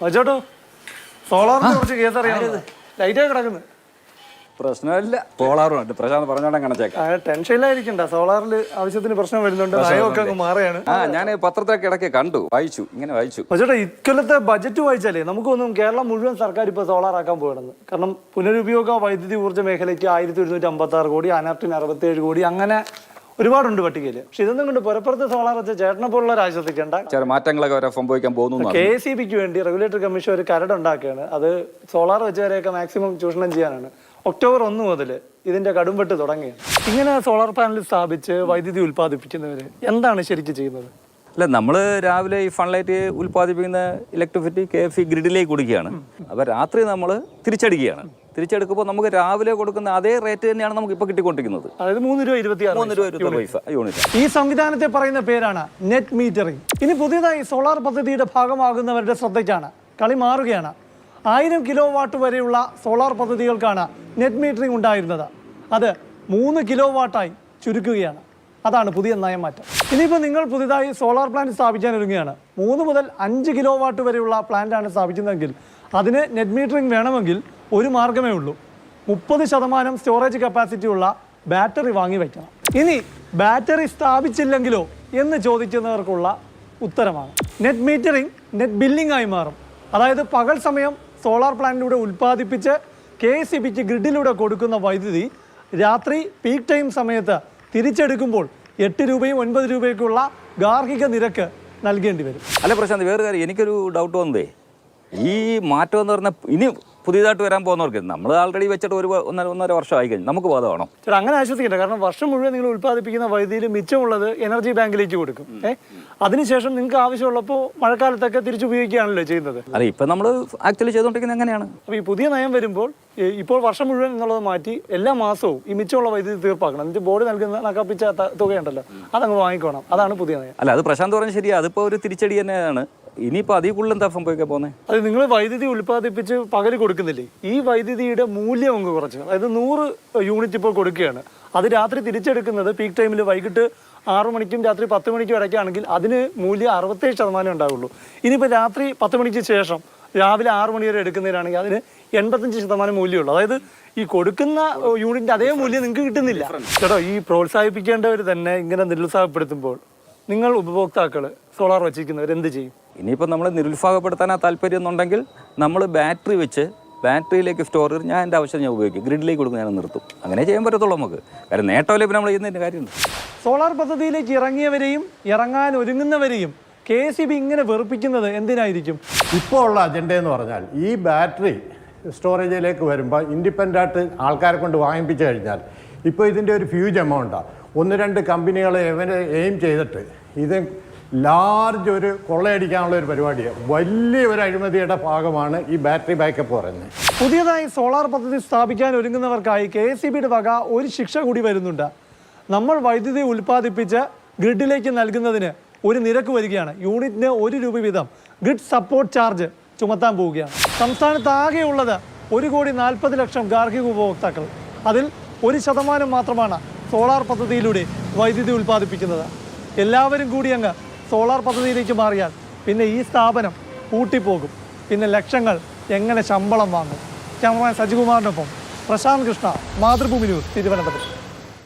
അച്ചോട്ടോ സോളാറിനെ കുറിച്ച് കേസ് അറിയാമോ? ലൈറ്റൊക്കെ കിടക്കുന്നു. പ്രശ്നമില്ല, സോളാറുണ്ട്. പ്രശാന്ത് പറഞ്ഞോണ്ട് കണച്ചേക്കാം. ടെൻഷനിലായിരിക്കണ്ട. സോളാറിൽ ആവശ്യത്തിന് പ്രശ്നം വരുന്നുണ്ട്, നയമൊക്കെ മാറുകയാണ്. ഞാൻ പത്രത്തിലൊക്കെ ഇടയ്ക്ക് കണ്ടു, വായിച്ചു. ചേട്ടാ, ഇക്കൊല്ലത്തെ ബജറ്റ് വായിച്ചാലേ നമുക്കൊന്നും കേരളം മുഴുവൻ സർക്കാർ ഇപ്പോൾ സോളാർ ആക്കാൻ പോകണമെന്ന്. കാരണം പുനരുപയോഗ വൈദ്യുതി ഊർജ്ജ മേഖലയ്ക്ക് 1156 കോടി, അനർട്ടിന് 67 കോടി, അങ്ങനെ ഒരുപാടുണ്ട് പട്ടികയിൽ. പക്ഷെ ഇതൊന്നും കൊണ്ട് പുറപ്പുറത്ത് സോളാർ വെച്ച ചേട്ടനെ പോലുള്ള ആശ്വസിക്കേണ്ട. ചില മാറ്റങ്ങളൊക്കെ സംഭവിക്കാൻ പോകുന്നു. KSEBക്ക് വേണ്ടി റെഗുലേറ്ററി കമ്മീഷൻ ഒരു കരട് ഉണ്ടാക്കുകയാണ്. അത് സോളാർ വെച്ചവരെയൊക്കെ മാക്സിമം ചൂഷണം ചെയ്യാനാണ്. ഒക്ടോബർ 1 മുതൽ ഇതിന്റെ കടുംപെട്ട് തുടങ്ങിയാണ്. ഇങ്ങനെ സോളാർ പാനൽ സ്ഥാപിച്ച് വൈദ്യുതി ഉൽപ്പാദിപ്പിക്കുന്നവര് എന്താണ് ശരിക്കും ചെയ്യുന്നത്? അല്ല, നമ്മൾ രാവിലെ ഈ സൺലൈറ്റ് ഉൽപ്പാദിപ്പിക്കുന്ന ഇലക്ട്രിസിറ്റി KFE ഗ്രിഡിലേക്ക് കൊടുക്കുകയാണ്. അപ്പോൾ രാത്രി നമ്മൾ തിരിച്ചടിക്കുകയാണ്. തിരിച്ചെടുക്കുമ്പോൾ നമുക്ക് രാവിലെ കൊടുക്കുന്ന അതേ റേറ്റ് തന്നെയാണ് നമുക്ക് ഇപ്പോൾ കിട്ടിക്കൊണ്ടിരിക്കുന്നത്. അതായത് 3 രൂപ യൂണിറ്റ്. ഈ സംവിധാനത്തെ പറയുന്ന പേരാണ് നെറ്റ് മീറ്ററിംഗ്. ഇനി പുതിയതായി സോളാർ പദ്ധതിയുടെ ഭാഗമാകുന്നവരുടെ ശ്രദ്ധയ്ക്കാണ് കളി മാറുകയാണ്. 1000 കിലോ വാട്ട് വരെയുള്ള സോളാർ പദ്ധതികൾക്കാണ് നെറ്റ് മീറ്ററിംഗ് ഉണ്ടായിരുന്നത്. അത് 3 കിലോ വാട്ടായി ചുരുക്കുകയാണ്. അതാണ് പുതിയ നയമാറ്റം. ഇനിയിപ്പോൾ നിങ്ങൾ പുതിയതായി സോളാർ പ്ലാന്റ് സ്ഥാപിക്കാൻ ഒരുങ്ങുകയാണ്. 3 മുതൽ 5 കിലോ വാട്ട് വരെയുള്ള പ്ലാന്റാണ് സ്ഥാപിക്കുന്നതെങ്കിൽ അതിന് നെറ്റ് മീറ്ററിംഗ് വേണമെങ്കിൽ ഒരു മാർഗമേ ഉള്ളൂ. 30% സ്റ്റോറേജ് കപ്പാസിറ്റി ഉള്ള ബാറ്ററി വാങ്ങി വയ്ക്കണം. ഇനി ബാറ്ററി സ്ഥാപിച്ചില്ലെങ്കിലോ എന്ന് ചോദിക്കുന്നവർക്കുള്ള ഉത്തരമാണ് നെറ്റ് മീറ്ററിംഗ് നെറ്റ് ബില്ലിംഗ് ആയി മാറും. അതായത് പകൽ സമയം സോളാർ പ്ലാന്റിലൂടെ ഉൽപ്പാദിപ്പിച്ച് KSEBക്ക് ഗ്രിഡിലൂടെ കൊടുക്കുന്ന വൈദ്യുതി രാത്രി പീക്ക് ടൈം സമയത്ത് തിരിച്ചെടുക്കുമ്പോൾ 8 രൂപയും 9 രൂപയ്ക്കുള്ള ഗാർഹിക നിരക്ക് നൽകേണ്ടി വരും. അല്ല പ്രശാന്ത്, വേറെ കാര്യം എനിക്കൊരു ഡൗട്ട് വന്നതേ, ഈ മാറ്റം എന്ന് പറഞ്ഞാൽ ഇനി പുതിയതായിട്ട് വരാൻ പോകുന്നവർക്ക് നമ്മൾ ആൾറെഡി വെച്ചിട്ട് 1.5 വർഷം ആയി കഴിഞ്ഞു, നമുക്ക് ബാധമാണോ? ചേട്ടാ, അങ്ങനെ ആശ്വസിക്കണ്ട. കാരണം വർഷം മുഴുവൻ നിങ്ങൾ ഉൽപ്പാദിപ്പിക്കുന്ന വൈദ്യുതിയിൽ മിച്ചമുള്ളത് എനർജി ബാങ്കിലേക്ക് കൊടുക്കും. അതിനുശേഷം നിങ്ങൾക്ക് ആവശ്യമുള്ളപ്പോൾ മഴക്കാലത്തൊക്കെ തിരിച്ചുപയോഗിക്കുകയാണല്ലോ ചെയ്യുന്നത്. അല്ല, ഇപ്പം നമ്മൾ ആക്ച്വലി ചെയ്തുകൊണ്ടിരിക്കുന്നത് എങ്ങനെയാണ്? അപ്പോൾ ഈ പുതിയ നയം വരുമ്പോൾ ഇപ്പോൾ വർഷം മുഴുവൻ എന്നുള്ളത് മാറ്റി എല്ലാ മാസവും ഈ മിച്ചമുള്ള വൈദ്യുതി തീർപ്പാക്കണം. എന്നിട്ട് ബോർഡ് നൽകുന്ന നക്കാപ്പിച്ച തുകയുണ്ടല്ലോ, അതങ്ങ് വാങ്ങിക്കണം. അതാണ് പുതിയ നയം. അല്ല, അത് പ്രശാന്ത് പറഞ്ഞ ശരിയാ, അതിപ്പോൾ ഒരു തിരിച്ചടി തന്നെയാണ്. ഇനിയിപ്പോൾ അതിൽ കൂടുതൽ എന്താ സംഭവിക്കാൻ പോകുന്നത്? അത് നിങ്ങൾ വൈദ്യുതി ഉൽപ്പാദിപ്പിച്ച് പകൽ കൊടുക്കുന്നില്ലേ, ഈ വൈദ്യുതിയുടെ മൂല്യം അങ്ങ് കുറച്ച്, അതായത് 100 യൂണിറ്റ് ഇപ്പോൾ കൊടുക്കുകയാണ്. അത് രാത്രി തിരിച്ചെടുക്കുന്നത് പീക്ക് ടൈമിൽ വൈകിട്ട് 6 മണിക്കും രാത്രി 10 മണിക്കും ഇടയ്ക്കാണെങ്കിൽ അതിന് മൂല്യം 67% ഉണ്ടാവുള്ളൂ. ഇനിയിപ്പോൾ രാത്രി 10 മണിക്ക് ശേഷം രാവിലെ 6 മണി വരെ എടുക്കുന്നതിനാണെങ്കിൽ അതിന് 85% മൂല്യമുള്ളൂ. അതായത് ഈ കൊടുക്കുന്ന യൂണിറ്റിൻ്റെ അതേ മൂല്യം നിങ്ങൾക്ക് കിട്ടുന്നില്ല. ചേട്ടോ, ഈ പ്രോത്സാഹിപ്പിക്കേണ്ടവർ തന്നെ ഇങ്ങനെ നിരുത്സാഹപ്പെടുത്തുമ്പോൾ നിങ്ങൾ ഉപഭോക്താക്കൾ സോളാർ വച്ചിരിക്കുന്നവർ എന്ത് ചെയ്യും? ഇനിയിപ്പോൾ നമ്മൾ നിരുത്സാഹപ്പെടുത്താനാ താല്പര്യം എന്നുണ്ടെങ്കിൽ നമ്മൾ ബാറ്ററി വെച്ച് ബാറ്ററിയിലേക്ക് സ്റ്റോർ ചെയ്ത് ഞാൻ എൻ്റെ ആവശ്യം ഞാൻ ഉപയോഗിക്കും, ഗ്രിഡിലേക്ക് കൊടുക്കും, ഞാൻ നിർത്തും. അങ്ങനെ ചെയ്യാൻ പറ്റത്തുള്ളൂ നമുക്ക്. കാര്യം നേട്ടമല്ലേ നമ്മൾ ചെയ്യുന്നതിൻ്റെ കാര്യമുണ്ട്. സോളാർ പദ്ധതിയിലേക്ക് ഇറങ്ങിയവരെയും ഇറങ്ങാൻ ഒരുങ്ങുന്നവരെയും KSEB ഇങ്ങനെ വെറുപ്പിക്കുന്നത് എന്തിനായിരിക്കും? ഇപ്പോൾ ഉള്ള അജണ്ട എന്ന് പറഞ്ഞാൽ ഈ ബാറ്ററി സ്റ്റോറേജിലേക്ക് വരുമ്പോൾ ഇൻഡിപെൻഡൻ്റായിട്ട് ആൾക്കാരെ കൊണ്ട് വാങ്ങിപ്പിച്ചു കഴിഞ്ഞാൽ ഇപ്പോൾ ഇതിൻ്റെ ഒരു ഫ്യൂജ് എമൗണ്ടാണ്. 1-2 കമ്പനികളെ എയിം ചെയ്തിട്ട് ഇത് ലാർജ് ഒരു കൊള്ളയടിക്കാനുള്ള ഒരു പരിപാടിയാണ്. വലിയ ഒരു അഴിമതിയുടെ ഭാഗമാണ് ഈ ബാറ്ററി ബാക്കപ്പ് പറയുന്നത്. പുതിയതായി സോളാർ പദ്ധതി സ്ഥാപിക്കാൻ ഒരുങ്ങുന്നവർക്കായി KSEBയുടെ വക ഒരു ശിക്ഷ കൂടി വരുന്നുണ്ട്. നമ്മൾ വൈദ്യുതി ഉൽപ്പാദിപ്പിച്ച് ഗ്രിഡിലേക്ക് നൽകുന്നതിന് ഒരു നിരക്ക് വരികയാണ്. യൂണിറ്റിന് 1 രൂപ വീതം ഗ്രിഡ് സപ്പോർട്ട് ചാർജ് ചുമത്താൻ പോവുകയാണ്. സംസ്ഥാനത്ത് ആകെയുള്ളത് 1,40,00,000 ഗാർഹിക ഉപഭോക്താക്കൾ. അതിൽ 1% മാത്രമാണ് സോളാർ പദ്ധതിയിലൂടെ വൈദ്യുതി ഉൽപ്പാദിപ്പിക്കുന്നത്. എല്ലാവരും കൂടി അങ്ങ് സോളാർ പദ്ധതിയിലേക്ക് മാറിയാൽ പിന്നെ ഈ സ്ഥാപനം പൂട്ടിപ്പോകും. പിന്നെ ലക്ഷങ്ങൾ എങ്ങനെ ശമ്പളം വാങ്ങും? ക്യാമറമാൻ സജികുമാറിനൊപ്പം പ്രശാന്ത് കൃഷ്ണ, മാതൃഭൂമി ന്യൂസ്, തിരുവനന്തപുരം.